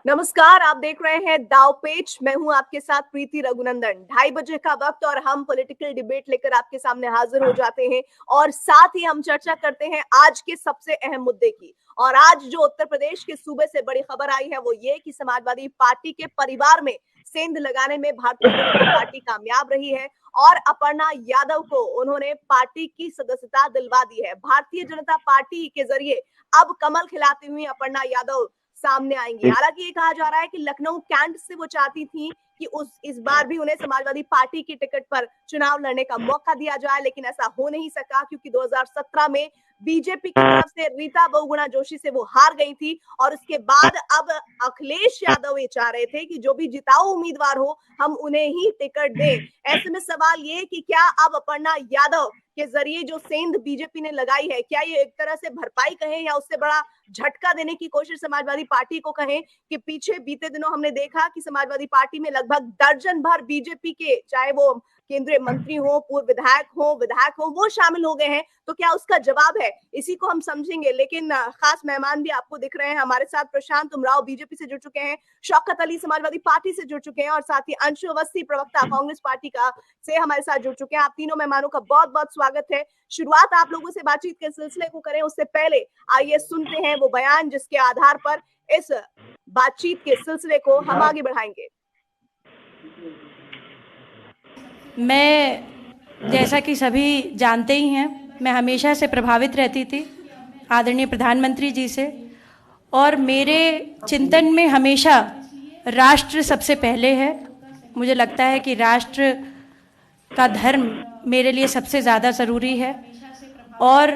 नमस्कार, आप देख रहे हैं दाव पेच। मैं हूं आपके साथ प्रीति रघुनंदन। 2:30 का वक्त और हम पॉलिटिकल डिबेट लेकर आपके सामने हाजिर हो जाते हैं और साथ ही हम चर्चा करते हैं आज के सबसे अहम मुद्दे की। और आज जो उत्तर प्रदेश के सूबे से बड़ी खबर आई है वो ये कि समाजवादी पार्टी के परिवार में सेंध लगाने में भारतीय जनता पार्टी कामयाब रही है और अपर्णा यादव को उन्होंने पार्टी की सदस्यता दिलवा दी है। भारतीय जनता पार्टी के जरिए अब कमल खिलाती हुई अपर्णा यादव सामने आएंगी। हालांकि ये कहा जा रहा है कि लखनऊ कैंट से वो चाहती थी कि इस बार भी उन्हें समाजवादी पार्टी की टिकट पर चुनाव लड़ने का मौका दिया जाए, लेकिन ऐसा हो नहीं सका क्योंकि 2017 में बीजेपी की तरफ से रीता बहुगुणा जोशी से वो हार गई थी। और उसके बाद अब अखिलेश यादव ये चाह रहे थे कि जो भी जिताऊ उम्मीदवार हो हम उन्हें ही टिकट दें। ऐसे में सवाल ये कि क्या अब अपर्णा यादव के जरिए जो सेंध बीजेपी ने लगाई है, क्या ये एक तरह से भरपाई कहें या उससे बड़ा झटका देने की कोशिश समाजवादी पार्टी को कहें कि पीछे बीते दिनों हमने देखा कि समाजवादी पार्टी में लगभग दर्जन भर बीजेपी के, चाहे वो केंद्रीय मंत्री हो, पूर्व विधायक हो, वो शामिल हो गए हैं। तो क्या उसका जवाब है, इसी को हम समझेंगे। लेकिन खास मेहमान भी आपको दिख रहे हैं हमारे साथ। प्रशांत उमराव बीजेपी से जुड़ चुके हैं, शौकत अली समाजवादी पार्टी से जुड़ चुके हैं और साथ ही अंशु अवस्थी प्रवक्ता कांग्रेस पार्टी का से हमारे साथ जुड़ चुके हैं। आप तीनों मेहमानों का बहुत बहुत स्वागत है। शुरुआत आप लोगों से बातचीत के सिलसिले को करें उससे पहले आइए सुनते हैं वो बयान जिसके आधार पर इस बातचीत के सिलसिले को हम आगे बढ़ाएंगे। मैं, जैसा कि सभी जानते ही हैं, मैं हमेशा से प्रभावित रहती थी आदरणीय प्रधानमंत्री जी से, और मेरे चिंतन में हमेशा राष्ट्र सबसे पहले है। मुझे लगता है कि राष्ट्र का धर्म मेरे लिए सबसे ज़्यादा ज़रूरी है और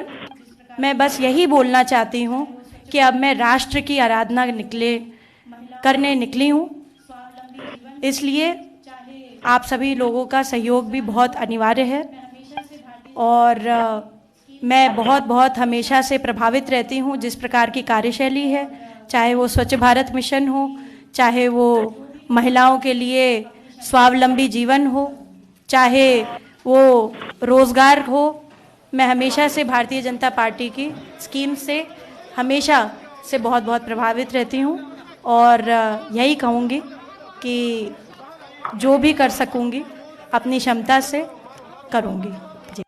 मैं बस यही बोलना चाहती हूँ कि अब मैं राष्ट्र की आराधना करने निकली हूँ। इसलिए आप सभी लोगों का सहयोग भी बहुत अनिवार्य है और मैं बहुत हमेशा से प्रभावित रहती हूँ जिस प्रकार की कार्यशैली है, चाहे वो स्वच्छ भारत मिशन हो, चाहे वो महिलाओं के लिए स्वावलंबी जीवन हो, चाहे वो रोज़गार हो। मैं हमेशा से भारतीय जनता पार्टी की स्कीम से हमेशा से बहुत प्रभावित रहती हूँ और यही कहूँगी कि जो भी कर सकूँगी अपनी क्षमता से करूँगी। जी।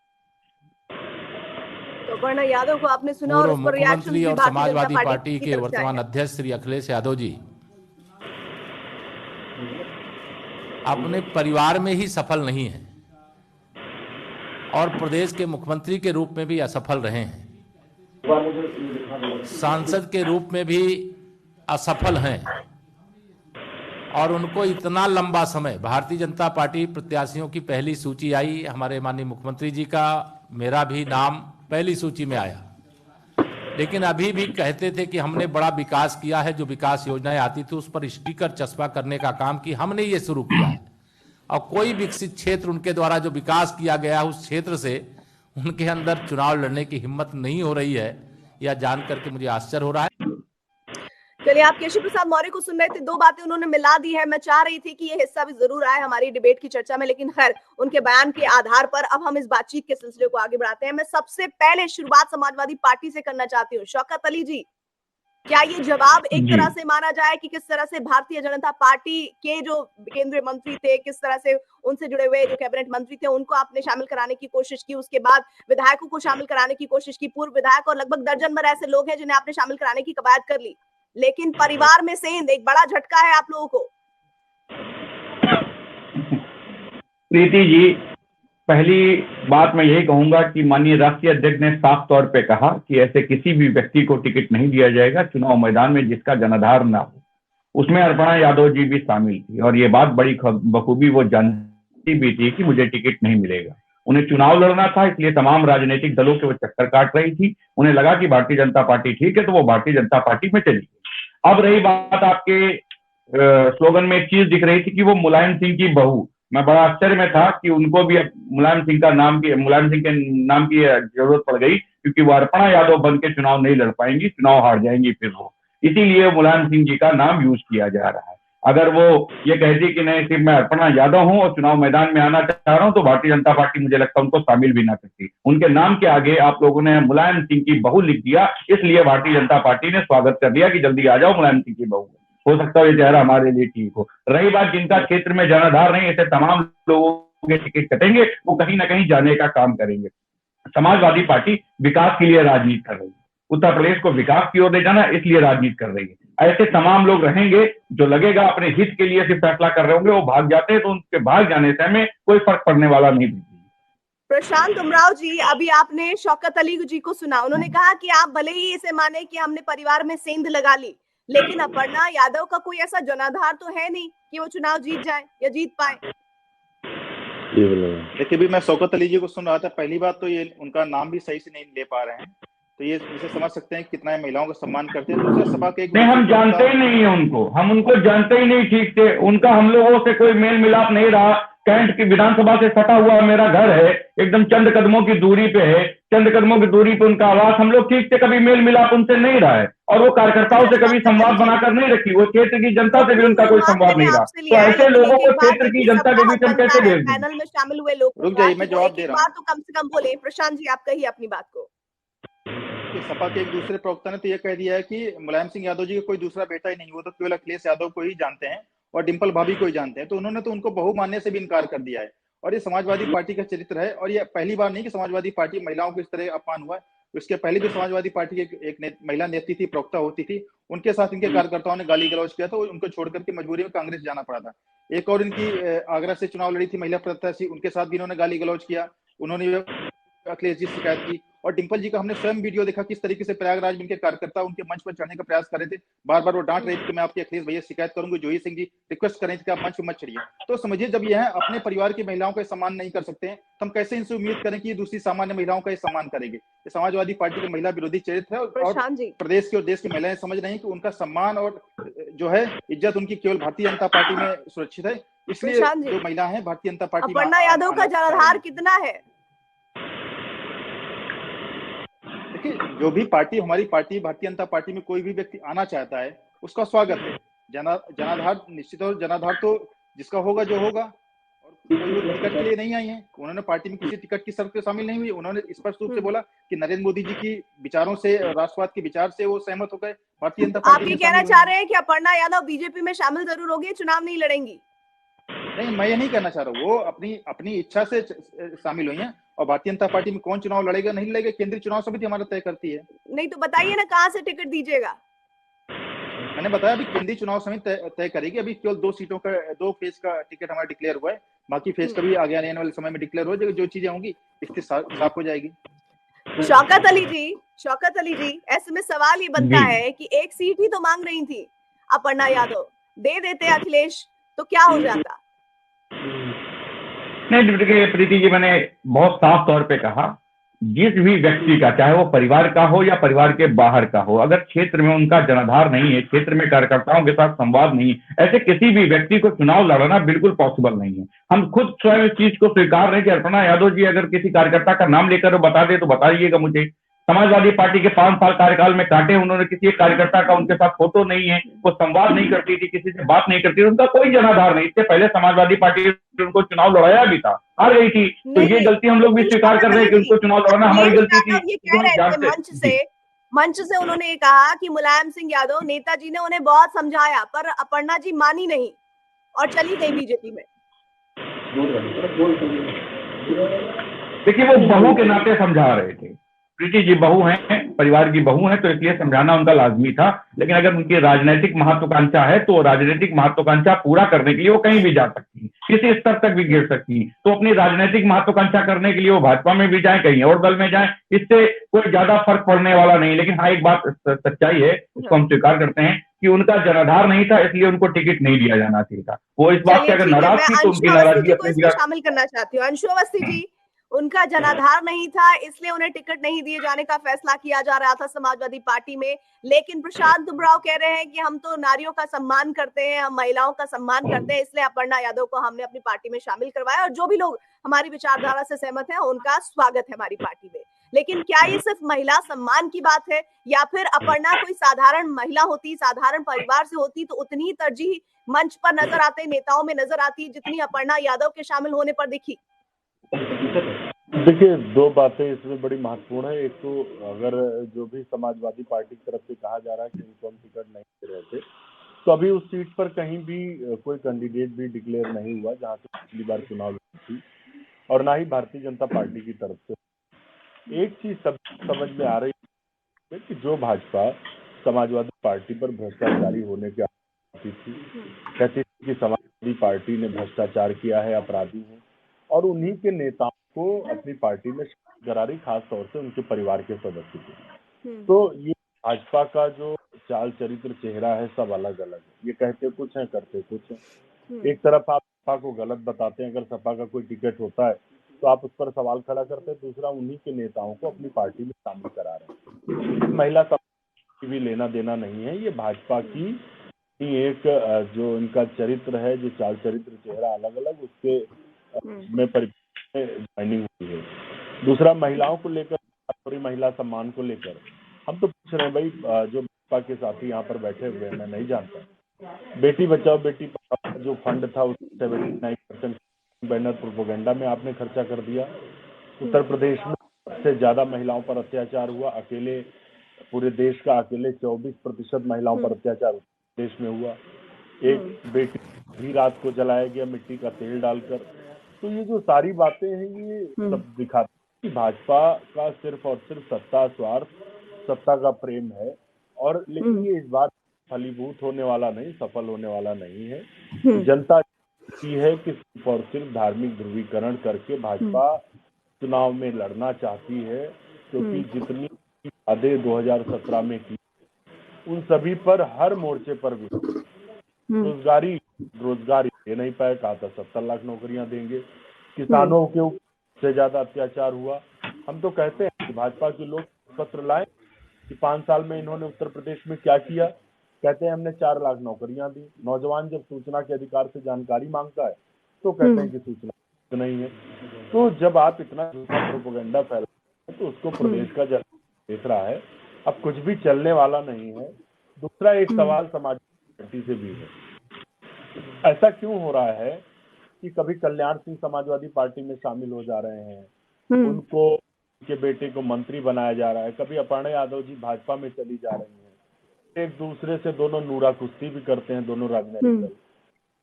तो अपर्णा यादव को आपने सुना और उस पर रिएक्शन मुख्यमंत्री और समाजवादी पार्टी के वर्तमान अध्यक्ष श्री अखिलेश यादव जी अपने परिवार में ही सफल नहीं हैं और प्रदेश के मुख्यमंत्री के रूप में भी असफल रहे हैं, सांसद के रूप में भी असफल हैं और उनको इतना लंबा समय, भारतीय जनता पार्टी प्रत्याशियों की पहली सूची आई, हमारे माननीय मुख्यमंत्री जी का, मेरा भी नाम पहली सूची में आया, लेकिन अभी भी कहते थे कि हमने बड़ा विकास किया है। जो विकास योजनाएं आती थी उस पर स्टिकर चस्पा करने का काम की हमने ये शुरू किया है और कोई विकसित क्षेत्र उनके द्वारा जो विकास किया गया उस क्षेत्र से उनके अंदर चुनाव लड़ने की हिम्मत नहीं हो रही है। यह जान करके मुझे आश्चर्य हो रहा है। चलिए, आप केशव प्रसाद मौर्य को सुन रहे थे, दो बातें उन्होंने मिला दी है। मैं चाह रही थी कि ये हिस्सा भी जरूर आए हमारी डिबेट की चर्चा में, लेकिन खैर उनके बयान के आधार पर अब हम इस बातचीत के सिलसिले को आगे बढ़ाते हैं। मैं सबसे पहले शुरुआत समाजवादी पार्टी से करना चाहती हूँ। शौकत अली जी, क्या ये जवाब एक तरह से माना जाए कि किस तरह से भारतीय जनता पार्टी के जो केंद्रीय मंत्री थे, किस तरह से उनसे जुड़े हुए जो कैबिनेट मंत्री थे उनको आपने शामिल कराने की कोशिश की, उसके बाद विधायकों को शामिल कराने की कोशिश की, पूर्व विधायक और लगभग दर्जन भर ऐसे लोग हैं जिन्हें आपने शामिल कराने की कवायद कर ली, लेकिन परिवार में सेंध एक बड़ा झटका है आप लोगों को। प्रीति जी, पहली बात मैं यही कहूंगा कि माननीय राष्ट्रीय अध्यक्ष ने साफ तौर पे कहा कि ऐसे किसी भी व्यक्ति को टिकट नहीं दिया जाएगा चुनाव मैदान में जिसका जनाधार ना हो। उसमें अपर्णा यादव जी भी शामिल थी और ये बात बड़ी बखूबी वो जानती भी थी कि मुझे टिकट नहीं मिलेगा। उन्हें चुनाव लड़ना था, इसलिए तमाम राजनीतिक दलों के वो चक्कर काट रही थी। उन्हें लगा कि भारतीय जनता पार्टी ठीक है तो वो भारतीय जनता पार्टी में चली। अब रही बात, आपके स्लोगन में एक चीज दिख रही थी कि वो मुलायम सिंह की बहू। मैं बड़ा आश्चर्य में था कि उनको भी मुलायम सिंह के नाम की जरूरत पड़ गई, क्योंकि वो अपर्णा यादव बन के चुनाव नहीं लड़ पाएंगी, चुनाव हार जाएंगी फिर वो, इसीलिए मुलायम सिंह जी का नाम यूज किया जा रहा है। अगर वो ये कहती कि नहीं सिर्फ मैं अपर्णा यादव हूं और चुनाव मैदान में आना चाह रहा हूं, तो भारतीय जनता पार्टी मुझे लगता है उनको शामिल भी ना करती। उनके नाम के आगे आप लोगों ने मुलायम सिंह की बहू लिख दिया, इसलिए भारतीय जनता पार्टी ने स्वागत कर दिया कि जल्दी आ जाओ मुलायम सिंह की बहू। हो सकता है ये चेहरा हमारे लिए ठीक हो। रही बात जिनका क्षेत्र में जनाधार नहीं, ऐसे तमाम लोगों के टिकट कटेंगे, वो कहीं ना कहीं जाने का काम करेंगे। समाजवादी पार्टी विकास के लिए राजनीति कर रही है, उत्तर प्रदेश को विकास की ओर ले जाना, इसलिए राजनीति कर रही है। ऐसे तमाम लोग रहेंगे जो लगेगा अपने हित के लिए सिर्फ फैसला कर रहे होंगे, वो भाग जाते हैं तो उनके भाग जाने से हमें कोई फर्क पड़ने वाला नहीं। प्रशांत उमराव जी, अभी आपने शौकत अली जी को सुना, उन्होंने कहा कि आप भले ही इसे माने कि हमने परिवार में सेंध लगा ली, लेकिन अपर्णा यादव का कोई ऐसा जनाधार तो है नहीं कि वो चुनाव जीत जाए या जीत पाए। देखिए, भी मैं शौकत अली जी को सुन रहा था। पहली बात तो ये उनका नाम भी सही से नहीं ले पा रहे हैं, तो ये इसे समझ सकते हैं कितना महिलाओं का सम्मान करते हैं। दूसरा, सभा के नहीं, हम जानते ही नहीं है उनको, हम उनको जानते ही नहीं ठीक से, उनका हम लोगों से कोई मेल मिलाप नहीं रहा। कैंट की विधानसभा से सटा हुआ मेरा घर है, एकदम चंद कदमों की दूरी पे है, चंद कदमों की दूरी पे उनका आवास। हम लोग ठीक से कभी मेल मिलाप उनसे नहीं रहा है, और वो कार्यकर्ताओं से कभी संवाद बनाकर नहीं रखी, वो क्षेत्र की जनता से भी उनका कोई संवाद नहीं रहा। तो ऐसे लोगों को क्षेत्र की जनता के बीच हम कैसे भेज दें? पैनल में शामिल हुए लोग, रुक जाइए, मैं जवाब दे रहा हूँ। तो कम से कम बोले। प्रशांत जी, आप कहिए अपनी बात को। सपा के एक दूसरे प्रवक्ता ने तो यह कह दिया है कि मुलायम सिंह यादव जी का कोई दूसरा बेटा ही नहीं, वो तो केवल अखिलेश यादव को ही जानते हैं और डिंपल भाभी को ही जानते हैं। तो उन्होंने तो उनको बहु मानने से भी इनकार कर दिया है। और ये समाजवादी पार्टी का चरित्र है, और ये पहली बार नहीं कि समाजवादी पार्टी महिलाओं को इस तरह अपमान हुआ है। इसके पहले भी समाजवादी पार्टी की एक महिला नेत्री थी, प्रवक्ता होती थी, उनके साथ इनके कार्यकर्ताओं ने गाली गलौज किया था, उनको छोड़कर के मजबूरी में कांग्रेस जाना पड़ा था। एक और इनकी आगरा से चुनाव लड़ी थी महिला प्रत्याशी, उनके साथ भी इन्होंने गाली गलौज किया, उन्होंने अखिलेश जी शिकायत की। और डिंपल जी का हमने स्वयं वीडियो देखा किस तरीके से प्रयागराज में इनके कार्यकर्ता उनके मंच पर चढ़ने का प्रयास कर रहे थे। बार बार वो डांट रहे थे कि मैं आपके अखिलेश भैया शिकायत करूंगी। जोई सिंह जी रिक्वेस्ट कर रहे थे कि आप मंच पर मत चढ़िए। तो समझिए, जब ये अपने परिवार की महिलाओं का सम्मान नहीं कर सकते हैं, तो हम कैसे इनसे उम्मीद करें कि ये दूसरी सामान्य महिलाओं का सम्मान करेंगे? ये समाजवादी पार्टी के महिला विरोधी चरित्र है, और प्रदेश की और देश की महिलाएं समझ रही हैं कि उनका सम्मान और जो है इज्जत उनकी केवल भारतीय जनता पार्टी में सुरक्षित है। इसलिए जो महिला है भारतीय जनता पार्टी। अपर्णा यादव का जनाधार कितना है? जो भी पार्टी, हमारी पार्टी भारतीय जनता पार्टी में कोई भी व्यक्ति आना चाहता है उसका स्वागत है। जनाधार निश्चित और जनाधार तो जिसका होगा जो होगा, और कोई टिकट के लिए नहीं आई है, उन्होंने पार्टी में किसी टिकट की शर्त पे शामिल नहीं हुई। उन्होंने स्पष्ट रूप से बोला कि नरेंद्र मोदी जी की विचारों से, राष्ट्रवाद के विचार से वो सहमत हो गए। भारतीय जनता पार्टी। आप ये कहना चाह रहे हैं कि अपर्णा यादव बीजेपी में शामिल जरूर होगी, चुनाव नहीं लड़ेंगी? नहीं, मैं ये नहीं कहना चाह रहा हूँ। वो अपनी इच्छा से शामिल हुई हैं, और भारतीय जनता पार्टी में कौन चुनाव लड़ेगा नहीं लड़ेगा केंद्रीय चुनाव समिति हमारा तय करती है। नहीं तो बताइए ना, कहाँ से टिकट दीजिएगा? मैंने बताया अभी केंद्रीय चुनाव समिति तय करेगी। अभी केवल 2 सीटों का 2 फेज का टिकट हमारा डिक्लेयर हुआ है, बाकी फेज का भी आगे आने वाले समय में डिक्लेयर हो जाएगा। जो चीजें होंगी स्थिति साफ हो जाएगी। शौकत अली जी, ऐसे में सवाल ये बनता है कि एक सीट ही तो मांग रही थी अपर्णा यादव, दे देते अखिलेश तो क्या हो जाता? नहीं, देखिए प्रीति जी, मैंने बहुत साफ तौर पे कहा, जिस भी व्यक्ति का, चाहे वो परिवार का हो या परिवार के बाहर का हो, अगर क्षेत्र में उनका जनाधार नहीं है, क्षेत्र में कार्यकर्ताओं के साथ संवाद नहीं है, ऐसे किसी भी व्यक्ति को चुनाव लड़ना बिल्कुल पॉसिबल नहीं है। हम खुद स्वयं इस चीज को स्वीकार रहे कि अपर्णा यादव जी अगर किसी कार्यकर्ता का नाम लेकर बता दे तो बताइएगा मुझे। समाजवादी पार्टी के 5 साल कार्यकाल में काटे उन्होंने, किसी एक कार्यकर्ता का उनके साथ फोटो नहीं है, वो संवाद नहीं करती थी, किसी से बात नहीं करती थी, उनका कोई जनाधार नहीं। इससे पहले समाजवादी पार्टी उनको चुनाव लड़ाया भी था, हार गई थी। तो ये गलती हम लोग भी स्वीकार कर रहे हैं कि उनको चुनाव लड़ाना हमारी गलती थी। मंच से उन्होंने ये कहा कि मुलायम सिंह यादव, नेताजी ने उन्हें बहुत समझाया, पर अपर्णा जी मानी नहीं और चली गई बीजेपी में। देखिए, वो बहू के नाते समझा रहे थे। प्रीति जी बहू हैं, परिवार की बहू हैं, तो इसलिए समझाना उनका लाजमी था। लेकिन अगर उनकी राजनीतिक महत्वाकांक्षा है तो राजनीतिक महत्वाकांक्षा पूरा करने के लिए वो कहीं भी जा सकती है, किसी स्तर तक भी गिर सकती है। तो अपनी राजनीतिक महत्वाकांक्षा करने के लिए वो भाजपा में भी जाए, कहीं और दल में जाए, इससे कोई ज्यादा फर्क पड़ने वाला नहीं। लेकिन हाँ, एक बात सच्चाई है, उसको हम स्वीकार करते हैं कि उनका जनाधार नहीं था, इसलिए उनको टिकट नहीं दिया जाना चाहिए था। वो इस बात से अगर नाराज थी तो उनकी नाराजगी अपनी जगह शामिल करना चाहती हूँ। अंशु अवस्थी जी, उनका जनाधार नहीं था, इसलिए उन्हें टिकट नहीं दिए जाने का फैसला किया जा रहा था समाजवादी पार्टी में। लेकिन प्रशांत उमराव कह रहे हैं कि हम तो नारियों का सम्मान करते हैं, हम महिलाओं का सम्मान करते हैं, इसलिए अपर्णा यादव को हमने अपनी पार्टी में शामिल करवाया, और जो भी लोग हमारी विचारधारा से सहमत हैं उनका स्वागत है हमारी पार्टी में। लेकिन क्या ये सिर्फ महिला सम्मान की बात है, या फिर अपर्णा कोई साधारण महिला होती, साधारण परिवार से होती, तो उतनी ही तरजीह मंच पर नजर आते नेताओं में नजर आती जितनी अपर्णा यादव के शामिल होने पर दिखी? देखिए, 2 बातें इसमें बड़ी महत्वपूर्ण है। एक तो अगर जो भी समाजवादी पार्टी की तरफ से कहा जा रहा है कि उनको हम टिकट नहीं दे रहे थे, तो अभी उस सीट पर कहीं भी कोई कैंडिडेट भी डिक्लेयर नहीं हुआ जहां से पिछली बार चुनाव लड़ी थी, और ना ही भारतीय जनता पार्टी की तरफ से। एक चीज सब समझ में आ रही है कि जो भाजपा समाजवादी पार्टी पर भ्रष्टाचारी होने की आती थी, कहती थी कि समाजवादी पार्टी ने भ्रष्टाचार किया है, अपराधी है, और उन्हीं के नेताओं को अपनी पार्टी में करा रही, खास तौर से उनके परिवार के सदस्य थे। तो ये भाजपा का जो चाल चरित्र चेहरा है सब अलग अलग है। ये कहते कुछ है, करते कुछ है। एक तरफ आप सपा को गलत बताते हैं, अगर सपा का कोई टिकट होता है तो आप उस पर सवाल खड़ा करते हैं, दूसरा उन्हीं के नेताओं को अपनी पार्टी में शामिल करा रहे हैं। महिला की भी लेना देना नहीं है, ये भाजपा की एक जो इनका चरित्र है, जो चाल चरित्र चेहरा अलग अलग, उसके में ज्वाइनिंग हुई है। दूसरा, महिलाओं को लेकर, पूरी महिला सम्मान को लेकर हम तो पूछ रहे हैं भाई, जो भाजपा के साथी यहाँ पर बैठे हुए हैं, मैं नहीं जानता, बेटी बचाओ बेटी पढ़ाओ जो फंड था उसमें 79% बैनर प्रोपेगेंडा में आपने खर्चा कर दिया। उत्तर प्रदेश में सबसे ज्यादा महिलाओं पर अत्याचार हुआ, अकेले पूरे देश का अकेले 24% महिलाओं पर अत्याचार उत्तर प्रदेश में हुआ। एक बेटी भी रात को जलाया गया मिट्टी का तेल डालकर। तो ये जो सारी बातें हैं ये सब दिखाती है कि भाजपा का सिर्फ और सिर्फ सत्ता स्वार्थ, सत्ता का प्रेम है, और लेकिन ये इस बार फलीभूत होने वाला नहीं, सफल होने वाला नहीं है। जनता की है कि सिर्फ और सिर्फ धार्मिक ध्रुवीकरण करके भाजपा चुनाव में लड़ना चाहती है, क्योंकि जितनी वादे 2017 में की उन सभी पर हर मोर्चे पर भी रोजगारी दे नहीं पाए। कहा था 70 लाख नौकरियां देंगे, किसानों के ऊपर से ज्यादा अत्याचार हुआ। हम तो कहते हैं कि भाजपा के लोग पत्र लाए कि 5 साल में इन्होंने उत्तर प्रदेश में क्या किया। कहते हैं हमने 4 लाख नौकरियां दी। नौजवान जब सूचना के अधिकार से जानकारी मांगता है तो कहते हैं कि सूचना नहीं है। तो जब आप इतना झूठा प्रोपेगेंडा फैलाते हैं तो उसको प्रदेश का जन देख रहा है, अब कुछ भी चलने वाला नहीं है। दूसरा एक सवाल समाजवादी पार्टी से भी है, ऐसा क्यों हो रहा है कि कभी कल्याण सिंह समाजवादी पार्टी में शामिल हो जा रहे हैं, उनको के बेटे को मंत्री बनाया जा रहा है, कभी अपर्णा यादव जी भाजपा में चली जा रही हैं, एक दूसरे से दोनों नूरा कुश्ती भी करते हैं दोनों राजनीतिक दल।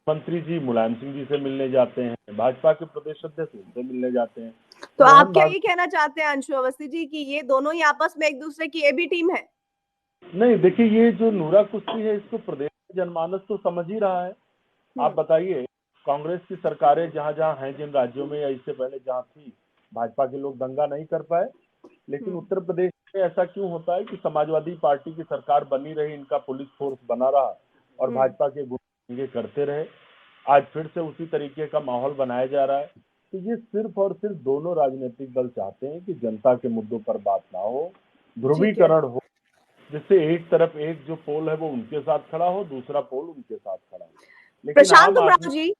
मंत्री जी मुलायम सिंह जी से मिलने जाते हैं, भाजपा के प्रदेश अध्यक्ष उनसे मिलने जाते हैं। तो आप क्या ये कहना चाहते हैं अंशु अवस्थी जी कि ये दोनों ही आपस में एक दूसरे की ए बी टीम है? नहीं, देखिए ये जो नूरा कुश्ती है इसको प्रदेश जनमानस तो समझ ही रहा है। आप बताइए, कांग्रेस की सरकारें जहां जहां हैं, जिन राज्यों में या इससे पहले जहां थी, भाजपा के लोग दंगा नहीं कर पाए। लेकिन उत्तर प्रदेश में ऐसा क्यों होता है कि समाजवादी पार्टी की सरकार बनी रही, इनका पुलिस फोर्स बना रहा और भाजपा के गुंडे करते रहे। आज फिर से उसी तरीके का माहौल बनाया जा रहा है। तो ये सिर्फ और सिर्फ दोनों राजनीतिक दल चाहते हैं कि जनता के मुद्दों पर बात ना हो, ध्रुवीकरण हो, जिससे एक तरफ एक जो पोल है वो उनके साथ खड़ा हो, दूसरा पोल उनके साथ खड़ा हो। प्रशांत उमराव जी,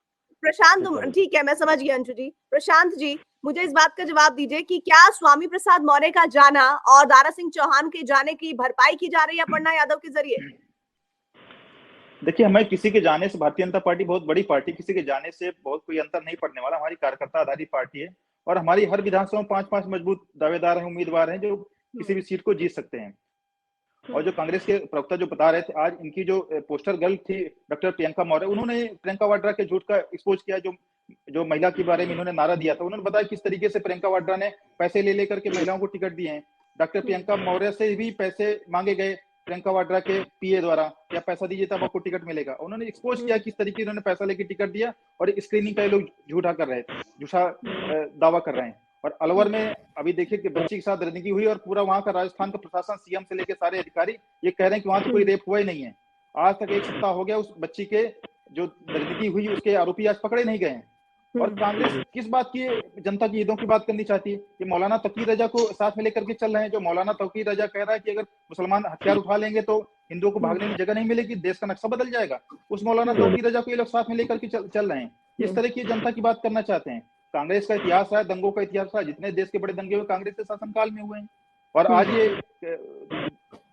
ठीक है, मैं समझ गई अंशु जी। प्रशांत जी, मुझे इस बात का जवाब दीजिए कि क्या स्वामी प्रसाद मौर्य का जाना और दारा सिंह चौहान के जाने की भरपाई की जा रही है अपर्णा यादव के जरिए? देखिए, हमें किसी के जाने से, भारतीय जनता पार्टी बहुत बड़ी पार्टी, किसी के जाने से बहुत कोई अंतर नहीं पड़ने वाला। हमारी कार्यकर्ता आधारित पार्टी है और हमारी हर विधानसभा में 5-5 मजबूत दावेदार हैं, उम्मीदवार हैं जो किसी भी सीट को जीत सकते हैं। और जो कांग्रेस के प्रवक्ता जो बता रहे थे, आज इनकी जो पोस्टर गर्ल थी डॉक्टर प्रियंका मौर्य, उन्होंने प्रियंका वाड्रा के झूठ का एक्सपोज किया। जो महिला के बारे में इन्होंने नारा दिया था, उन्होंने बताया किस तरीके से प्रियंका वाड्रा ने पैसे ले लेकर के महिलाओं को टिकट दिए हैं। डॉक्टर प्रियंका मौर्य से भी पैसे मांगे गए प्रियंका वाड्रा के पीए द्वारा, या पैसा दीजिए तब आपको टिकट मिलेगा। उन्होंने एक्सपोज किया किस तरीके उन्होंने पैसा लेके टिकट दिया और स्क्रीनिंग का लोग झूठा कर रहे थे, झूठा दावा कर रहे हैं। और अलवर में अभी देखिए कि बच्ची के साथ रंजगी हुई और पूरा वहां का राजस्थान का प्रशासन, सीएम से लेकर सारे अधिकारी ये कह रहे हैं कि वहां तो कोई रेप हुआ ही नहीं है। आज तक 1 सप्ताह हो गया, उस बच्ची के जो रंजगी हुई उसके आरोपी आज पकड़े नहीं गए हैं। और कांग्रेस किस बात की, जनता की ईदों की बात करनी चाहती है कि मौलाना तौकीर रजा को साथ में लेकर के चल रहे हैं। जो मौलाना तौकीर रजा कह रहा है कि अगर मुसलमान हथियार उठा लेंगे तो हिंदुओं को भागने की जगह नहीं मिलेगी, देश का नक्शा बदल जाएगा। उस मौलाना तौकीर रजा को ये लोग साथ में लेकर के चल रहे हैं। इस तरह की जनता की बात करना चाहते हैं। कांग्रेस का इतिहास है, दंगों का इतिहास है, जितने देश के बड़े दंगे हुए कांग्रेस के शासनकाल में हुए हैं। और आज ये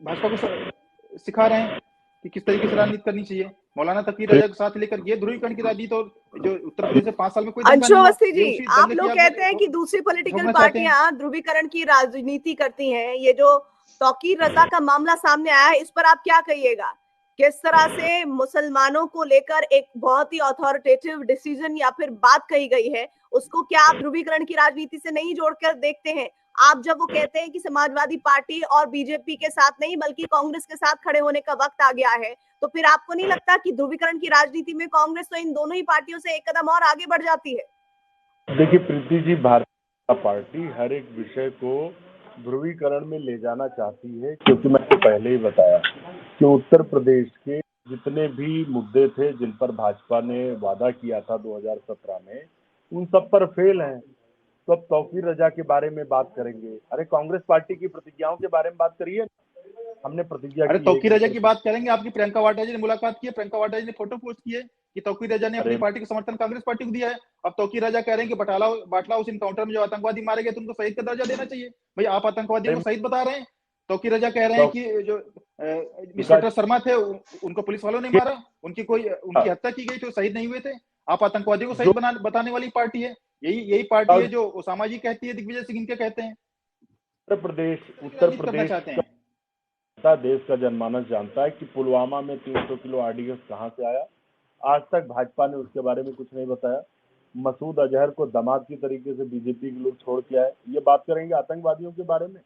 भाजपा को सिखा रहे हैं कि किस तरीके से राजनीति करनी चाहिए। मौलाना तौकीर रजा के साथ लेकर ये ध्रुवीकरण की राजनीति, और जो उत्तर प्रदेश से 5 साल में कोई अंशु अवस्थी जी, आप लोग कहते हैं कि दूसरी पॉलिटिकल पार्टियां ध्रुवीकरण की राजनीति करती हैं। ये जो तौकीर रजा का मामला सामने आया है, इस पर आप क्या कहिएगा किस तरह से मुसलमानों को लेकर एक बहुत ही अथॉरिटेटिव डिसीजन या फिर बात कही गई है, उसको क्या आप ध्रुवीकरण की राजनीति से नहीं जोड़कर देखते हैं? आप जब वो कहते हैं कि समाजवादी पार्टी और बीजेपी के साथ नहीं बल्कि कांग्रेस के साथ खड़े होने का वक्त आ गया है, तो फिर आपको नहीं लगता कि ध्रुवीकरण की राजनीति में कांग्रेस तो इन दोनों ही पार्टियों से एक कदम और आगे बढ़ जाती है? देखिए प्रीति जी, भारतीय जनता पार्टी हर एक विषय को ध्रुवीकरण में ले जाना चाहती है, क्योंकि मैंने पहले ही बताया कि उत्तर प्रदेश के जितने भी मुद्दे थे जिन पर भाजपा ने वादा किया था 2017 में, उन सब पर फेल हैं। तो अब तौकीर रजा के बारे में बात करेंगे। अरे कांग्रेस पार्टी की प्रतिज्ञाओं के बारे में बात करिए। हमने प्रतिज्ञा अरे की तौकीर रजा की बात करेंगे। आपकी प्रियंका वाड्रा जी ने मुलाकात की है, प्रियंका वाड्रा जी ने फोटो पोस्ट की है कि तौकीर रजा ने अपनी पार्टी का समर्थन कांग्रेस पार्टी को दिया है। अब तौकीर रजा कह रहे हैं कि बाटला उस इनकाउंटर में जो आतंकवादी मारे गए तो उनको शहीद का दर्जा देना चाहिए। भाई आप आतंकवादियों को शहीद बता रहे हैं। तौकीर रजा कह रहे हैं कि जो इंस्पेक्टर शर्मा थे उनको पुलिस वालों ने मारा, उनकी हत्या की गई, तो शहीद नहीं हुए थे। आप आतंकवादियों को शहीद बताने वाली पार्टी है। यही पार्टी है जो ओसामा जी कहती है, दिग्विजय सिंह इनके कहते हैं। उत्तर प्रदेश चाहते हैं। देश का जनमानस जानता है कि पुलवामा में 300 किलो आरडीएक्स कहां से आया। आज तक भाजपा ने उसके बारे में कुछ नहीं बताया। मसूद अजहर को दामाद की तरीके से बीजेपी के लोग छोड़ के आए। ये बात करेंगे आतंकवादियों के बारे में।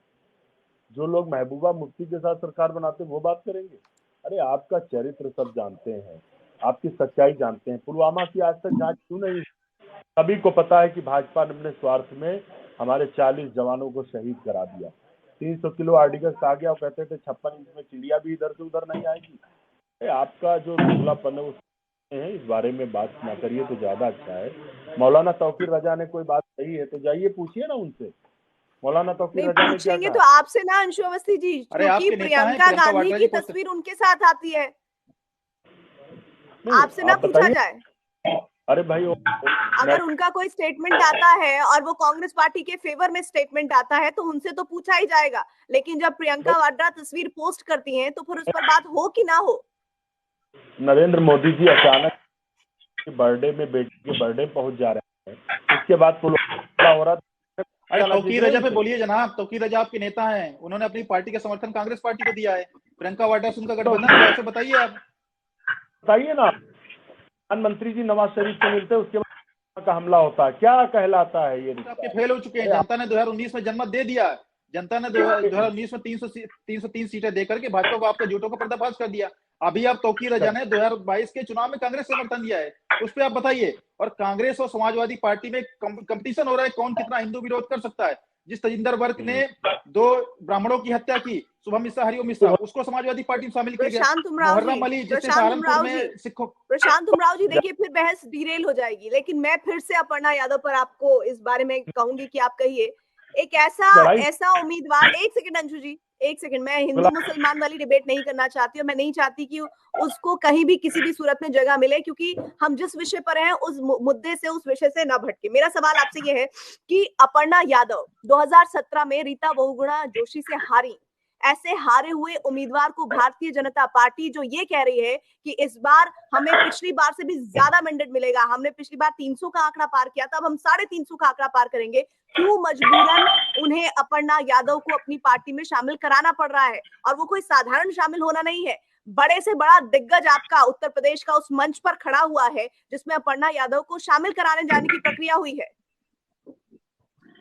जो लोग महबूबा मुफ्ती के साथ सरकार बनाते हैं वो बात करेंगे। अरे आपका चरित्र सब जानते हैं, आपकी सच्चाई जानते हैं। पुलवामा की आज तक जांच क्यों नहीं? सभी को पता है कि भाजपा ने अपने स्वार्थ में हमारे 40 जवानों को शहीद करा दिया। 300 किलो आर्टिकल्स आ गया और कहते थे 56 इंच में चिड़िया भी इधर से उधर नहीं आएगी। आपका जो दुबलापन है इस बारे में बात ना करिए तो ज्यादा अच्छा है। मौलाना तौकीर रजा ने कोई बात कही है तो जाइए पूछिए ना उनसे। मौलाना तौकीर रजा ने क्या कहा? तो आपसे ना अंशु अवस्थी जी, क्योंकि प्रियंका गांधी की तस्वीर उनके साथ आती है, आपसे ना पूछा जाए। अरे भाई अगर उनका कोई स्टेटमेंट आता है और वो कांग्रेस पार्टी के फेवर में स्टेटमेंट आता है तो उनसे तो पूछा ही जाएगा, लेकिन जब प्रियंका वाड्रा तस्वीर पोस्ट करती हैं तो फिर उस पर बात हो कि ना हो। नरेंद्र मोदी जी अचानक बर्थडे में बेटी के बर्थडे पहुंच जा रहे हैं, उसके बाद हो रहा। अरे तौकीर रजा पे बोलिए जनाब। तौकीर रजा आपके नेता हैं, उन्होंने अपनी पार्टी का समर्थन कांग्रेस पार्टी को दिया है। प्रियंका वाड्रा से उनका गठबंधन कैसे बताइए आप? बताइए ना। प्रधानमंत्री जी नवाज शरीफ से मिलते उसके बाद का हमला होता है, क्या कहलाता है ये? आपके फेल हो चुके हैं। जनता ने 2019 में जनमत दे दिया। जनता ने 2019 में 303 सीटें देकर के भाजपा को आपके झूठों का पर्दाफाश कर दिया। अभी आप तौकीर रजा ने 2022 के चुनाव में कांग्रेस समर्थन दिया है, उस पर आप बताइए। और कांग्रेस और समाजवादी पार्टी में कंपटीशन हो रहा है कौन कितना हिंदू विरोध कर सकता है। जिस तजिंदर वर्ग ने 2 ब्राह्मणों की हत्या की, शुभम मिश्रा, हरिओम मिश्रा, उसको समाजवादी पार्टी में शामिल किया गया। प्रशांत उमराव जी, देखिए फिर बहस डिरेल हो जाएगी, लेकिन मैं फिर से अपर्णा यादव पर आपको इस बारे में कहूंगी कि आप कहिए एक ऐसा उम्मीदवार। एक सेकंड अंशु जी, एक सेकंड। मैं हिंदू मुसलमान वाली डिबेट नहीं करना चाहती और मैं नहीं चाहती कि उसको कहीं भी किसी भी सूरत में जगह मिले, क्योंकि हम जिस विषय पर हैं उस मुद्दे से, उस विषय से ना भटके। मेरा सवाल आपसे ये है कि अपर्णा यादव 2017 में रीता बहुगुणा जोशी से हारी। ऐसे हारे हुए उम्मीदवार को भारतीय जनता पार्टी जो ये कह रही है कि इस बार हमें पिछली बार से भी ज्यादा मैंडेट मिलेगा, हमने पिछली बार 300 का आंकड़ा पार किया था, अब हम 350 का आंकड़ा पार करेंगे, क्यों मजबूरन उन्हें अपर्णा यादव को अपनी पार्टी में शामिल कराना पड़ रहा है? और वो कोई साधारण शामिल होना नहीं है, बड़े से बड़ा दिग्गज आपका उत्तर प्रदेश का उस मंच पर खड़ा हुआ है जिसमें अपर्णा यादव को शामिल कराने जाने की प्रक्रिया हुई है।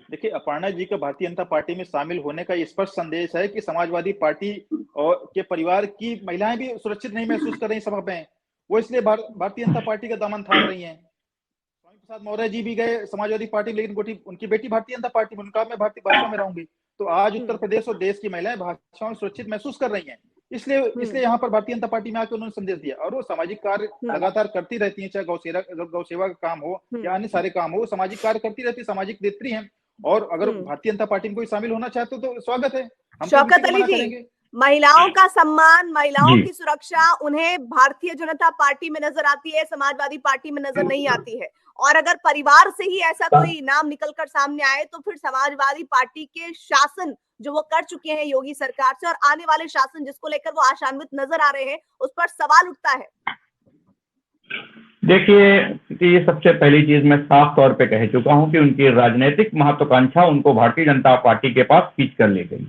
देखिए, अपर्णा जी का भारतीय जनता पार्टी में शामिल होने का स्पष्ट संदेश है कि समाजवादी पार्टी और के परिवार की महिलाएं भी सुरक्षित नहीं महसूस कर रही सभा में, वो इसलिए भारतीय जनता पार्टी का दामन थाम रही हैं। स्वामी प्रसाद मौर्य जी भी गए समाजवादी पार्टी, लेकिन उनकी बेटी भारतीय जनता पार्टी में, उनका मैं भारतीय भाजपा में रहूंगी। तो आज उत्तर प्रदेश और देश की महिलाएं भाजपा में सुरक्षित महसूस कर रही हैं, इसलिए यहाँ पर भारतीय जनता पार्टी में आकर उन्होंने संदेश दिया। और वो सामाजिक कार्य लगातार करती रहती है, चाहे गौ सेवा का काम हो या अन्य सारे काम हो, सामाजिक कार्य करती रहती है, सामाजिक नेत्री है। और अगर भारतीय जनता पार्टी में कोई शामिल होना चाहते हो तो स्वागत है। शौकत अली जी, महिलाओं का सम्मान, महिलाओं की सुरक्षा उन्हें भारतीय जनता पार्टी में नजर आती है, समाजवादी पार्टी में नजर नहीं आती है। और अगर परिवार से ही ऐसा कोई नाम निकलकर सामने आए तो फिर समाजवादी पार्टी के शासन जो वो कर चुके हैं योगी सरकार से, और आने वाले शासन जिसको लेकर वो आशान्वित नजर आ रहे हैं, उस पर सवाल उठता है। देखिए, ये सबसे पहली चीज मैं साफ तौर पे कह चुका हूं कि उनकी राजनीतिक महत्वाकांक्षा उनको भारतीय जनता पार्टी के पास खींच कर ले गई।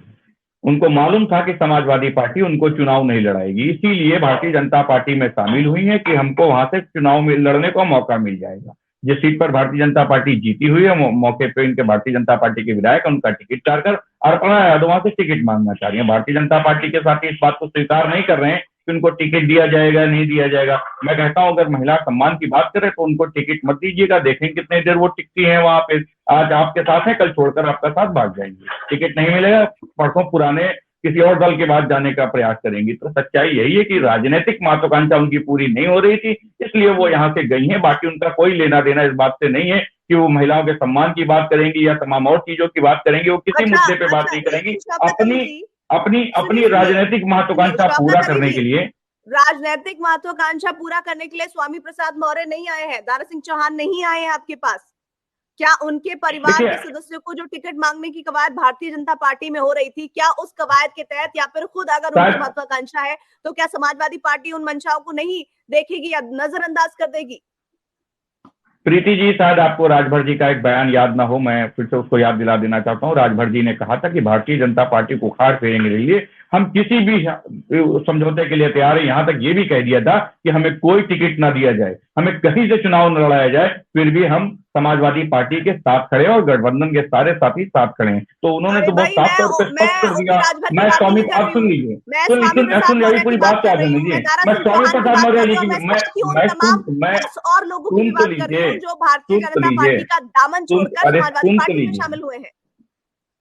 उनको मालूम था कि समाजवादी पार्टी उनको चुनाव नहीं लड़ाएगी, इसीलिए भारतीय जनता पार्टी में शामिल हुई है कि हमको वहां से चुनाव में लड़ने का मौका मिल जाएगा। जिस सीट पर भारतीय जनता पार्टी जीती हुई है मौके पे इनके भारतीय जनता पार्टी के विधायक उनका टिकट काटकर अर्पणा यादव वहां से टिकट मांगना चाह रही है। भारतीय जनता पार्टी के साथ इस बात को स्वीकार नहीं कर रहे हैं कि उनको टिकट दिया जाएगा नहीं दिया जाएगा। मैं कहता हूं अगर महिला सम्मान की बात करें तो उनको टिकट मत दीजिएगा, देखें कितनी देर वो टिकती है वहां पे। आज आपके साथ है, कल छोड़कर आपका साथ भाग जाएंगे। टिकट नहीं मिलेगा, परसों पुराने किसी और दल के बाद जाने का प्रयास करेंगी। तो सच्चाई यही है कि राजनीतिक महत्वाकांक्षा उनकी पूरी नहीं हो रही थी, इसलिए वो यहाँ से गई हैं। बाकी उनका कोई लेना देना इस बात से नहीं है कि वो महिलाओं के सम्मान की बात करेंगी या तमाम और चीजों की बात करेंगी। वो किसी मुद्दे पे बात नहीं करेंगी। अपनी राजनीतिक महत्वाकांक्षा पूरा करने के लिए, राजनीतिक महत्वाकांक्षा पूरा करने के लिए स्वामी प्रसाद मौर्य नहीं आए हैं, दारा सिंह चौहान नहीं आए हैं आपके पास। क्या उनके परिवार के सदस्यों को जो टिकट मांगने की कवायद भारतीय जनता पार्टी में हो रही थी, क्या उस कवायद के तहत या फिर खुद अगर उनकी महत्वाकांक्षा है तो क्या समाजवादी पार्टी उन मंशाओं को नहीं देखेगी या नजरअंदाज कर देगी? प्रीति जी, शायद आपको राजभर जी का एक बयान याद ना हो, मैं फिर से उसको याद दिला देना चाहता हूँ। राजभर जी ने कहा था कि भारतीय जनता पार्टी को उखाड़ फेंकने के लिए हम किसी भी समझौते के लिए तैयार है। यहाँ तक ये भी कह दिया था कि हमें कोई टिकट ना दिया जाए, हमें कहीं से चुनाव न लड़ाया जाए, फिर भी हम समाजवादी पार्टी के साथ खड़े और गठबंधन के सारे साथी साथ खड़े हैं। तो उन्होंने तो बहुत साफ तौर पर स्पष्ट कर दिया। मैं स्वामी, आप सुन लीजिए, सुन लीजिए, पूरी बात क्या सुन लीजिए। मैं स्वामी प्रसाद मौर्य जी की मैं सुन तो लीजिए, जो भारतीय जनता पार्टी का दामन छोड़कर समाजवादी पार्टी में शामिल हुए हैं।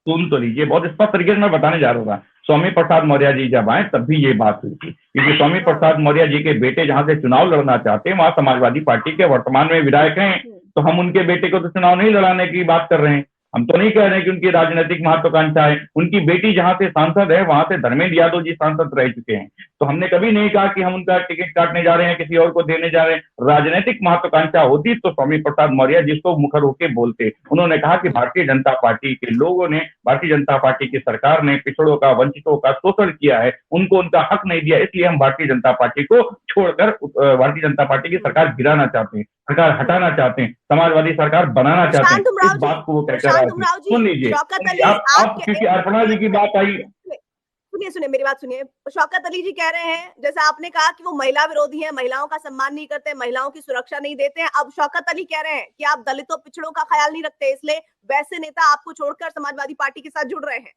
सुन तो लीजिए, बहुत स्पष्ट तरीके से मैं बताने जा रहा था। स्वामी प्रसाद मौर्य जी जब आए तब भी ये बात हुई थी, क्योंकि स्वामी प्रसाद मौर्य जी के बेटे जहां से चुनाव लड़ना चाहते हैं वहां समाजवादी पार्टी के वर्तमान में विधायक हैं, तो हम उनके बेटे को तो चुनाव नहीं लड़ाने की बात कर रहे हैं। हम तो नहीं कह रहे हैं कि उनकी राजनीतिक महत्वाकांक्षा है। उनकी बेटी जहां से सांसद है वहां से धर्मेंद्र यादव जी सांसद रह चुके हैं, तो हमने कभी नहीं कहा कि हम उनका टिकट काटने जा रहे हैं, किसी और को देने जा रहे हैं। राजनीतिक महत्वाकांक्षा होती तो स्वामी प्रसाद मौर्य जिसको मुखर होकर बोलते, उन्होंने कहा कि भारतीय जनता पार्टी के लोगों ने, भारतीय जनता पार्टी की सरकार ने पिछड़ों का, वंचितों का शोषण किया है, उनको उनका हक नहीं दिया, इसलिए हम भारतीय जनता पार्टी को छोड़कर भारतीय जनता पार्टी की सरकार गिराना चाहते हैं, सरकार हटाना चाहते हैं, समाजवादी सरकार बनाना चाहते हैं। इस बात को वो कहकर आए थे। सुन लीजिए, आप क्योंकि अर्पणा जी की बात आई, सुनिए मेरी बात सुनिए। शौकत अली जी कह रहे हैं, जैसे आपने कहा कि वो महिला विरोधी हैं, महिलाओं का सम्मान नहीं करते, महिलाओं की सुरक्षा नहीं देते हैं। अब शौकत अली कह रहे हैं कि आप दलितों पिछड़ों का ख्याल नहीं रखते, इसलिए वैसे नेता आपको छोड़कर समाजवादी पार्टी के साथ जुड़ रहे हैं।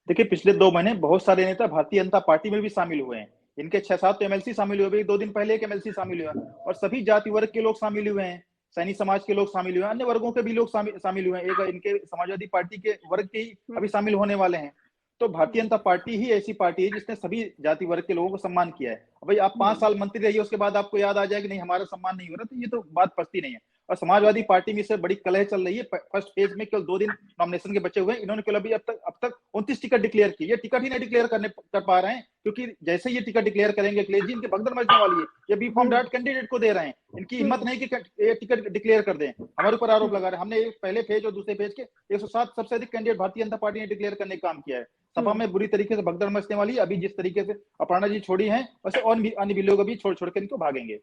देखिए, पिछले 2 महीने बहुत सारे नेता भारतीय जनता पार्टी में भी शामिल हुए हैं। इनके 6-7 एमएलसी शामिल हुए, 2 दिन पहले एक एमएलसी शामिल हुआ, और सभी जाति वर्ग के लोग शामिल हुए हैं, सैनिक समाज के लोग शामिल हुए हैं, अन्य वर्गों के भी लोग शामिल हुए हैं। एक इनके समाजवादी पार्टी के वर्ग के ही अभी शामिल होने वाले हैं। तो भारतीय जनता पार्टी ही ऐसी पार्टी है जिसने सभी जाति वर्ग के लोगों को सम्मान किया है। भाई आप 5 साल मंत्री रहिए, उसके बाद आपको याद आ जाए कि नहीं हमारा सम्मान नहीं हो रहा, तो ये तो बात पचती नहीं है। और समाजवादी पार्टी में से बड़ी कलह चल रही है। फर्स्ट फेज में केवल 2 दिन नॉमिनेशन के बचे हुए हैं। इन्होंने केवल अब तक 29 टिकट डिक्लेयर की। ये टिकट ही नहीं डिक्लेयर कर पा रहे हैं, क्योंकि जैसे ये टिकट डिक्लेयर करेंगे अखिलेश जी, इनके भगदड़ मचने वाली है। ये बी फॉर्म डायरेक्ट कैंडिडेट को दे रहे हैं, इनकी हिम्मत नहीं कि ये टिकट डिक्लेयर कर दें। हमारे ऊपर आरोप लगा रहे हैं। हमने पहले फेज और दूसरे फेज के 107 सबसे अधिक कैंडिडेट भारतीय जनता पार्टी ने डिक्लेयर करने का काम किया है। सभा में बुरी तरीके से भगदड़ मचने वाली है। अभी जिस तरीके से अपर्णा जी छोड़ी हैं, वैसे और भी अन्य भी लोग अभी छोड़ के इनको भागेंगे।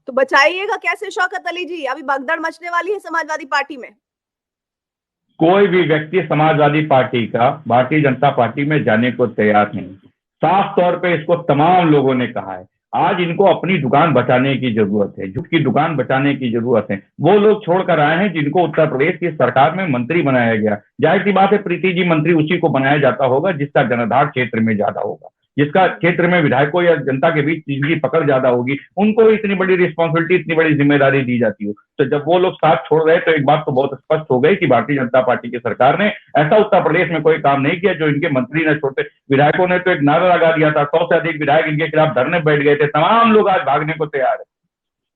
तो बचाइएगा कैसे शौकत अली जी? अभी भगदड़ मचने वाली है समाजवादी पार्टी में। कोई भी व्यक्ति समाजवादी पार्टी का भारतीय जनता पार्टी में जाने को तैयार नहीं। साफ तौर पे इसको तमाम लोगों ने कहा है। आज इनको अपनी दुकान बचाने की जरूरत है, झूठ की दुकान बचाने की जरूरत है। वो लोग छोड़कर आए हैं जिनको उत्तर प्रदेश की सरकार में मंत्री बनाया गया। जाहिर सी बात है प्रीति जी, मंत्री उसी को बनाया जाता होगा जिसका जनाधार क्षेत्र में ज्यादा होगा, जिसका क्षेत्र में विधायकों या जनता के बीच जिनकी पकड़ ज्यादा होगी, उनको इतनी बड़ी रिस्पॉन्सिबिलिटी, इतनी बड़ी जिम्मेदारी दी जाती हो। तो जब वो लोग साथ छोड़ रहे तो एक बात तो बहुत स्पष्ट हो गई कि भारतीय जनता पार्टी की सरकार ने ऐसा उत्तर प्रदेश में कोई काम नहीं किया जो इनके मंत्री ने छोड़ते। विधायकों ने तो एक नारा लगा दिया था, 100 से अधिक विधायक इनके खिलाफ धरने बैठ गए थे। तमाम लोग आज भागने को तैयार है।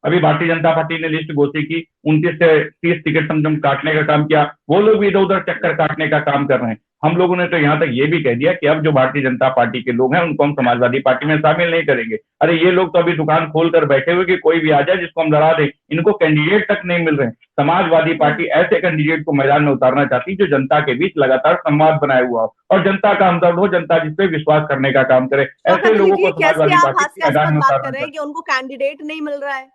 अभी भारतीय जनता पार्टी ने लिस्ट घोषित की, 29 से 30 टिकट समझम काटने का काम किया। वो लोग भी इधर उधर चक्कर काटने का काम कर रहे हैं। हम लोगों ने तो यहाँ तक ये भी कह दिया कि अब जो भारतीय जनता पार्टी के लोग हैं उनको हम समाजवादी पार्टी में शामिल नहीं करेंगे। अरे ये लोग तो अभी दुकान खोल कर बैठे हुए कि कोई भी आ जाए जिसको हम लड़ा दें। इनको कैंडिडेट तक नहीं मिल रहे। समाजवादी पार्टी ऐसे कैंडिडेट को मैदान में उतारना चाहती जो जनता के बीच लगातार संवाद बनाया हुआ हो और जनता का हमदर्द हो, जनता जिसपे विश्वास करने का काम करे। ऐसे लोगों को समाजवादी पार्टी मैदान में उतारना चाहती है। उनको कैंडिडेट नहीं मिल रहा है,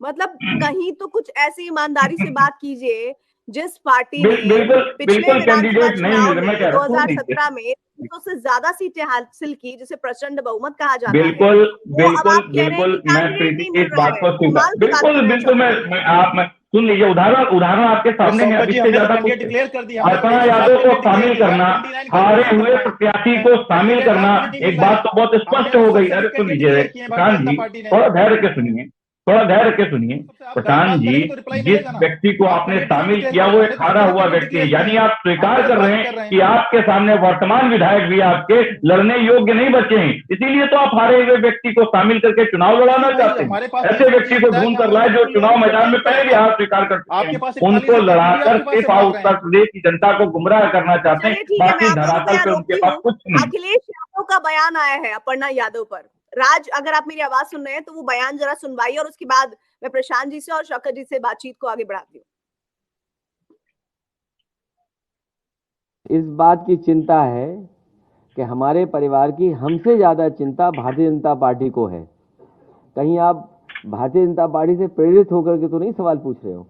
मतलब कहीं तो कुछ ऐसी ईमानदारी से बात कीजिए जिस पार्टी ने पिछले बिल्कुल विधानसभा कैंडिडेट नहीं चुनाव मिले, मैं में कह रहा हूँ 2017 में 200 से ज्यादा सीटें हासिल की, जिसे प्रचंड बहुमत कहा जाता है, बिल्कुल वो अब आप कह रहे हैं कि मैं कैंडिडेट प्रीति नहीं मिल इस रहा बात है। को स्वीकार, कमाल की बात कर बिल्कुल रहे हैं बिल्कुल शौकत। मैं सुन लीजिए, उदाहरण आपके सामने है, शौकत अब जी, इससे हमने तो ज्यादा कैंडिडेट कुछ डिक्लेयर कर दिया, हमने अर्पणा 23 यादव को कैंडिडेट डिक्लेयर शामिल किया, करना, 29 हारे कैंडिडेट हुए कर पाए। प्रत्याशी को शामिल कैंडिडेट करना, आपको नहीं एक मिल रहा बात है। तो बहुत हमने स्पष्ट हो गई। सबसे अरे अधिक सुन कैंडिडेट लीजिए डिक्लेयर किए हैं भारतीय प्रधान जनता जी, पार्टी ने। थोड़ा धैर्य के सुनिए, थोड़ा धैर्य के सुनिए। सबसे आप प्रधान बात जी, करेंगे तो रिप्लाई जिस मिलेगा ना। व्यक्ति को आप आपने कैंडिडेट नहीं शामिल डिक्लेयर किया किए, वो हमने एक तो हारा 17 हुआ कैंडिडेट व्यक्ति डिक्लेयर है, किए यानी हैं। आप हम स्वीकार तो कर इस रहे बात हैं कर रहे हैं कि आपके सामने वर्तमान विधायक भी आपके लड़ने योग्य नहीं बचे हैं, इसीलिए तो आप हारे हुए व्यक्ति को शामिल करके चुनाव लड़ाना भाई, चाहते हमारे हैं। पास ऐसे 30 व्यक्ति को विधायक ढूंढ हैं, कर हम लाए लोग जो उन लोगों चुनाव को मैदान में रिप्रेजेंट पहले करेंगे। हार स्वीकार कर चुके आपके हैं, पास 41 उनको है तो हम भी लड़ाकर आपके पास से सिर्फ भाग रहे हैं। उत्तर प्रदेश की जनता को गुमराह करना चाहते चलिए हैं, ठीक है, मैं बाकी आपको रुक धरातल यहाँ पे उनके रोकती पास हूँ। कुछ नहीं। अखिलेश यादव का बयान आया है अपर्णा यादव पर। राज, अगर आप मेरी आवाज सुन रहे हैं तो वो बयान जरा सुनवाइए, और उसके बाद मैं प्रशांत जी से और शौकत जी से बातचीत को आगे बढ़ाती हूँ। इस बात की चिंता है कि हमारे परिवार की हमसे ज्यादा चिंता भारतीय जनता पार्टी को है। कहीं आप भारतीय जनता पार्टी से प्रेरित होकर के तो नहीं सवाल पूछ रहे हो?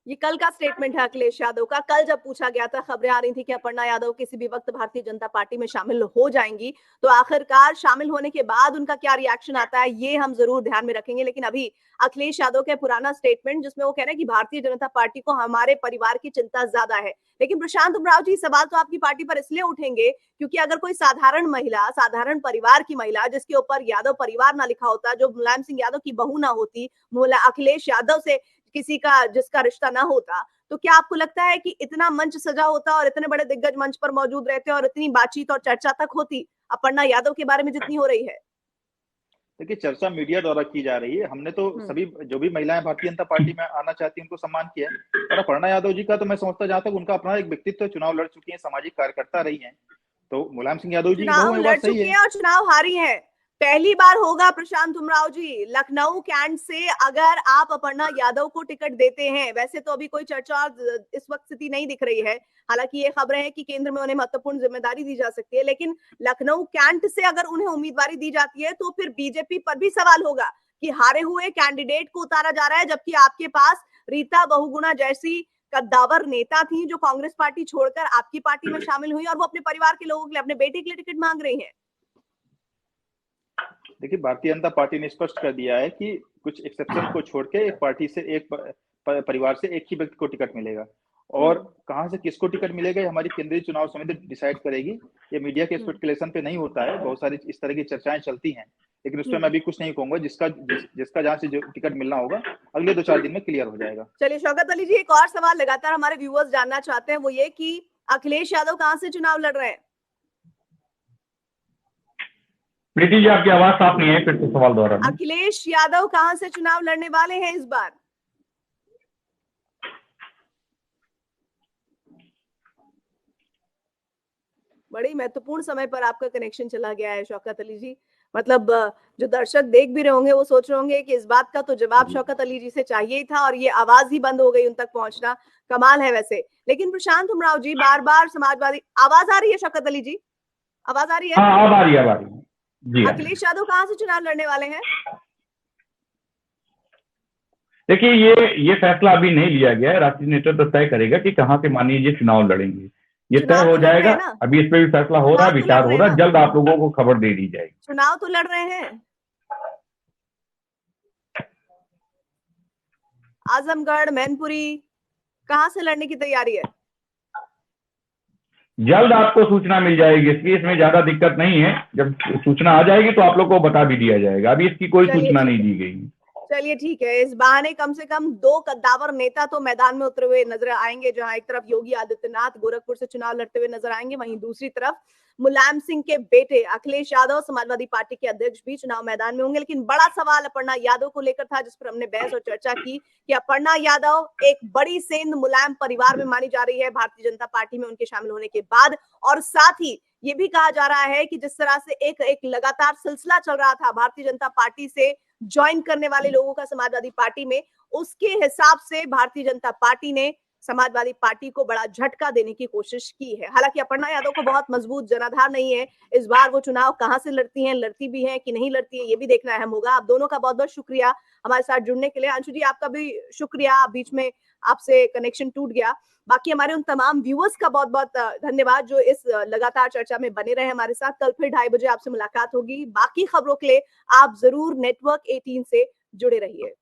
ये कल का स्टेटमेंट है अखिलेश यादव का। कल जब पूछा गया था, खबरें आ रही थी कि अपर्णा यादव किसी भी वक्त भारतीय जनता पार्टी में शामिल हो जाएंगी, तो आखिरकार शामिल होने के बाद उनका क्या रिएक्शन आता है ये हम जरूर ध्यान में रखेंगे। लेकिन अभी अखिलेश यादव का पुराना स्टेटमेंट, जिसमें वो कह रहे हैं कि भारतीय जनता पार्टी को हमारे परिवार की चिंता ज्यादा है। लेकिन प्रशांत उमराव जी, सवाल तो आपकी पार्टी पर इसलिए उठेंगे क्योंकि अगर कोई साधारण महिला, साधारण परिवार की महिला, जिसके ऊपर यादव परिवार ना लिखा होता, जो मुलायम सिंह यादव की बहू ना होती, अखिलेश यादव से किसी का जिसका रिश्ता ना होता, तो क्या आपको लगता है कि इतना मंच सजा होता और इतने बड़े दिग्गज मंच पर मौजूद रहते और इतनी बातचीत और चर्चा तक होती अपर्णा यादव के बारे में जितनी हो रही है? देखिए, चर्चा मीडिया द्वारा की जा रही है। हमने तो सभी जो भी महिलाएं भारतीय जनता पार्टी में आना चाहती हैं उनको सम्मान किया है। और अपर्णा यादव जी का तो मैं समझता, जहां तक उनका अपना एक व्यक्तित्व, चुनाव लड़ चुकी है, सामाजिक कार्यकर्ता रही हैं, तो मुलायम सिंह यादव जी चुनाव लड़ चुकी है और चुनाव हारी है। पहली बार होगा प्रशांत उमराव जी, लखनऊ कैंट से अगर आप अपर्णा यादव को टिकट देते हैं, वैसे तो अभी कोई चर्चा इस वक्त स्थिति नहीं दिख रही है, हालांकि ये खबरें हैं कि केंद्र में उन्हें महत्वपूर्ण जिम्मेदारी दी जा सकती है, लेकिन लखनऊ कैंट से अगर उन्हें उम्मीदवारी दी जाती है तो फिर बीजेपी पर भी सवाल होगा कि हारे हुए कैंडिडेट को उतारा जा रहा है, जबकि आपके पास रीता बहुगुणा जैसी कद्दावर नेता थी जो कांग्रेस पार्टी छोड़कर आपकी पार्टी में शामिल हुई और वो अपने परिवार के लोगों के लिए, अपने बेटे के लिए टिकट मांग रही हैं। देखिए, भारतीय जनता पार्टी ने स्पष्ट कर दिया है कि कुछ एक्सेप्शन को छोड़ के एक पार्टी से, एक परिवार से एक ही व्यक्ति को टिकट मिलेगा, और कहां से किसको टिकट मिलेगा हमारी केंद्रीय चुनाव समिति डिसाइड करेगी। ये मीडिया के स्पेकुलेशन पे नहीं होता है, बहुत सारी इस तरह की चर्चाएं चलती हैं, लेकिन उस पर मैं अभी कुछ नहीं कहूंगा। जिसका जहां से जो टिकट मिलना होगा अगले 2-4 दिन में क्लियर हो जाएगा। चलिए शौकत अली जी, एक और सवाल लगातार हमारे व्यूअर्स जानना चाहते हैं, वो ये कि अखिलेश यादव कहां से चुनाव लड़ रहे हैं? प्रीति जी, आपकी आवाज साफ नहीं है, फिर से सवाल दोहराना। अखिलेश यादव कहां से चुनाव लड़ने वाले हैं इस बार? बड़ी महत्वपूर्ण समय पर आपका कनेक्शन चला गया है शौकत अली जी। मतलब जो दर्शक देख भी रहे होंगे वो सोच रहे होंगे कि इस बात का तो जवाब शौकत अली जी से चाहिए ही था और ये आवाज ही बंद हो गई उन तक पहुंचना। कमाल है वैसे। लेकिन प्रशांत उमराव जी, बार बार समाजवादी, आवाज आ रही है शौकत अली जी? आवाज आ रही है? हाँ, अब आ रही है जी। अखिलेश यादव कहां से चुनाव लड़ने वाले हैं? देखिए, ये फैसला अभी नहीं लिया गया है, राष्ट्रीय नेतृत्व तय करेगा कि कहां से माननीय जी चुनाव लड़ेंगे, ये तय हो जाएगा। अभी इस पे भी फैसला हो रहा है, विचार हो रहा है, जल्द आप लोगों को खबर दे दी जाएगी। चुनाव तो लड़ रहे हैं। आजमगढ़, मैनपुरी, कहां से लड़ने की तैयारी है? जल्द आपको सूचना मिल जाएगी, इसलिए इसमें ज्यादा दिक्कत नहीं है। जब सूचना आ जाएगी तो आप लोग को बता भी दिया जाएगा। अभी इसकी कोई सूचना नहीं दी गई। चलिए ठीक है, इस बहाने कम से कम 2 कद्दावर नेता तो मैदान में उतरे हुए नजर आएंगे, जहां एक तरफ योगी आदित्यनाथ गोरखपुर से चुनाव लड़ते हुए नजर आएंगे, वहीं दूसरी तरफ मुलायम सिंह के बेटे अखिलेश यादव, समाजवादी पार्टी के अध्यक्ष, भी चुनाव मैदान में होंगे। लेकिन बड़ा सवाल अपर्णा यादव को लेकर था, जिस पर हमने बहस और चर्चा की कि अपर्णा यादव एक बड़ी सेंध मुलायम परिवार में मानी जा रही है भारतीय जनता पार्टी में उनके शामिल होने के बाद, और साथ ही ये भी कहा जा रहा है कि जिस तरह से एक लगातार सिलसिला चल रहा था भारतीय जनता पार्टी से ज्वाइन करने वाले लोगों का समाजवादी पार्टी में, उसके हिसाब से भारतीय जनता पार्टी ने समाजवादी पार्टी को बड़ा झटका देने की कोशिश की है। हालांकि अपर्णा यादव को बहुत मजबूत जनाधार नहीं है, इस बार वो चुनाव कहां से लड़ती हैं, लड़ती भी हैं कि नहीं लड़ती है, ये भी देखना अहम होगा। आप दोनों का बहुत बहुत शुक्रिया हमारे साथ जुड़ने के लिए। अंशु जी आपका भी शुक्रिया, बीच में आपसे कनेक्शन टूट गया। बाकी हमारे उन तमाम व्यूअर्स का बहुत बहुत धन्यवाद जो इस लगातार चर्चा में बने रहे हमारे साथ। कल फिर 2:30 बजे आपसे मुलाकात होगी। बाकी खबरों के लिए आप जरूर नेटवर्क 18 से जुड़े रहिए।